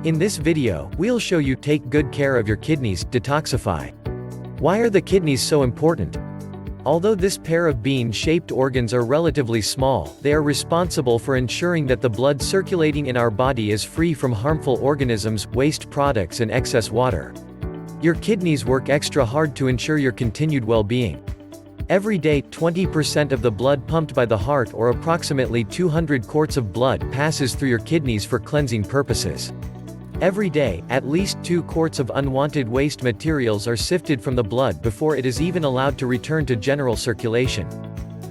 In this video, we'll show you take good care of your kidneys, detoxify. Why are the kidneys so important? Although this pair of bean-shaped organs are relatively small, they are responsible for ensuring that the blood circulating in our body is free from harmful organisms, waste products and excess water. Your kidneys work extra hard to ensure your continued well-being. Every day, 20% of the blood pumped by the heart, or approximately 200 quarts of blood, passes through your kidneys for cleansing purposes. Every day, at least 2 quarts of unwanted waste materials are sifted from the blood before it is even allowed to return to general circulation.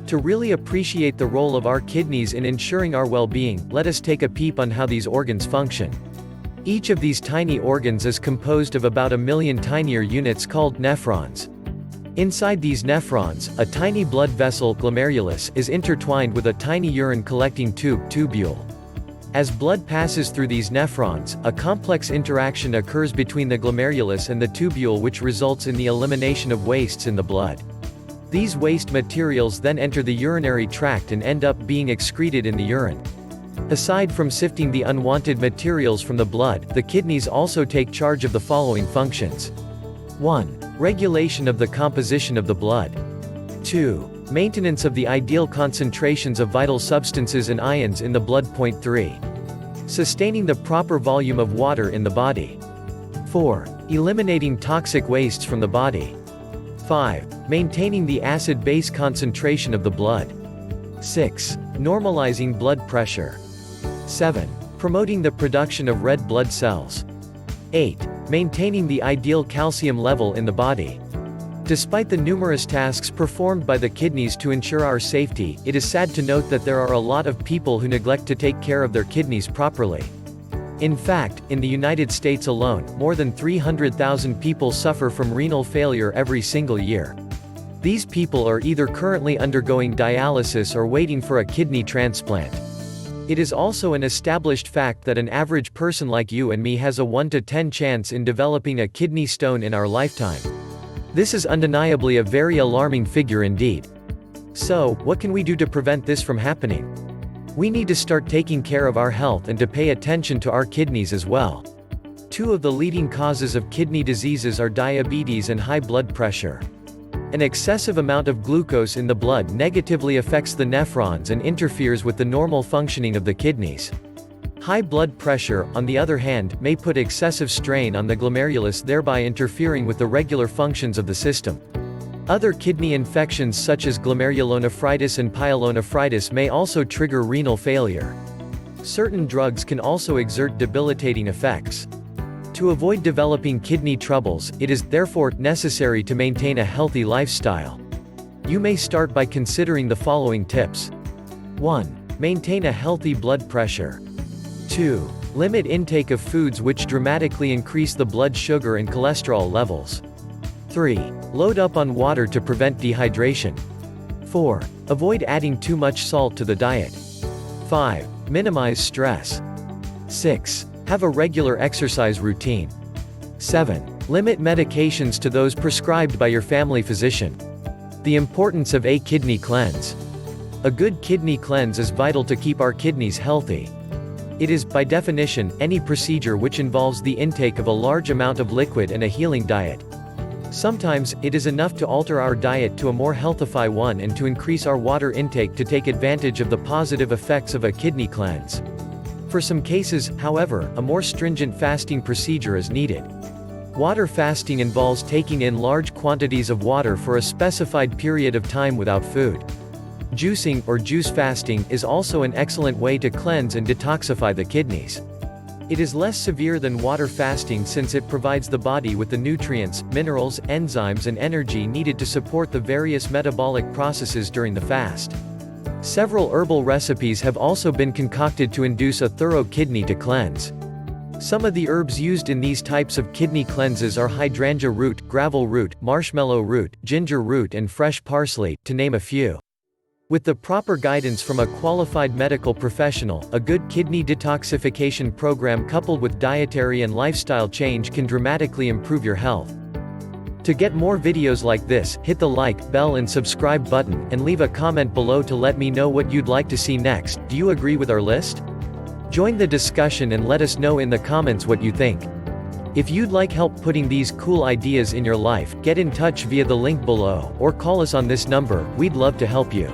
To really appreciate the role of our kidneys in ensuring our well-being, let us take a peep on how these organs function. Each of these tiny organs is composed of about 1 million tinier units called nephrons. Inside these nephrons, a tiny blood vessel, glomerulus, is intertwined with a tiny urine-collecting tube, tubule. As blood passes through these nephrons, a complex interaction occurs between the glomerulus and the tubule, which results in the elimination of wastes in the blood. These waste materials then enter the urinary tract and end up being excreted in the urine. Aside from sifting the unwanted materials from the blood, the kidneys also take charge of the following functions. 1. Regulation of the composition of the blood. 2. Maintenance of the ideal concentrations of vital substances and ions in the blood. 3. Sustaining the proper volume of water in the body. 4. Eliminating toxic wastes from the body. 5. Maintaining the acid-base concentration of the blood. 6. Normalizing blood pressure. 7. Promoting the production of red blood cells. 8. Maintaining the ideal calcium level in the body. Despite the numerous tasks performed by the kidneys to ensure our safety, it is sad to note that there are a lot of people who neglect to take care of their kidneys properly. In fact, in the United States alone, more than 300,000 people suffer from renal failure every single year. These people are either currently undergoing dialysis or waiting for a kidney transplant. It is also an established fact that an average person like you and me has a 1 to 10 chance in developing a kidney stone in our lifetime. This is undeniably a very alarming figure indeed. So, what can we do to prevent this from happening? We need to start taking care of our health and to pay attention to our kidneys as well. 2 of the leading causes of kidney diseases are diabetes and high blood pressure. An excessive amount of glucose in the blood negatively affects the nephrons and interferes with the normal functioning of the kidneys. High blood pressure, on the other hand, may put excessive strain on the glomerulus, thereby interfering with the regular functions of the system. Other kidney infections such as glomerulonephritis and pyelonephritis may also trigger renal failure. Certain drugs can also exert debilitating effects. To avoid developing kidney troubles, it is, therefore, necessary to maintain a healthy lifestyle. You may start by considering the following tips. 1. Maintain a healthy blood pressure. 2. Limit intake of foods which dramatically increase the blood sugar and cholesterol levels. 3. Load up on water to prevent dehydration. 4. Avoid adding too much salt to the diet. 5. Minimize stress. 6. Have a regular exercise routine. 7. Limit medications to those prescribed by your family physician. The importance of a kidney cleanse. A good kidney cleanse is vital to keep our kidneys healthy. It is, by definition, any procedure which involves the intake of a large amount of liquid and a healing diet. Sometimes, it is enough to alter our diet to a more healthy one and to increase our water intake to take advantage of the positive effects of a kidney cleanse. For some cases, however, a more stringent fasting procedure is needed. Water fasting involves taking in large quantities of water for a specified period of time without food. Juicing, or juice fasting, is also an excellent way to cleanse and detoxify the kidneys. It is less severe than water fasting since it provides the body with the nutrients, minerals, enzymes and energy needed to support the various metabolic processes during the fast. Several herbal recipes have also been concocted to induce a thorough kidney to cleanse. Some of the herbs used in these types of kidney cleanses are hydrangea root, gravel root, marshmallow root, ginger root and fresh parsley, to name a few. With the proper guidance from a qualified medical professional, a good kidney detoxification program coupled with dietary and lifestyle change can dramatically improve your health. To get more videos like this, hit the like, bell and subscribe button, and leave a comment below to let me know what you'd like to see next. Do you agree with our list? Join the discussion and let us know in the comments what you think. If you'd like help putting these cool ideas in your life, get in touch via the link below, or call us on this number, we'd love to help you.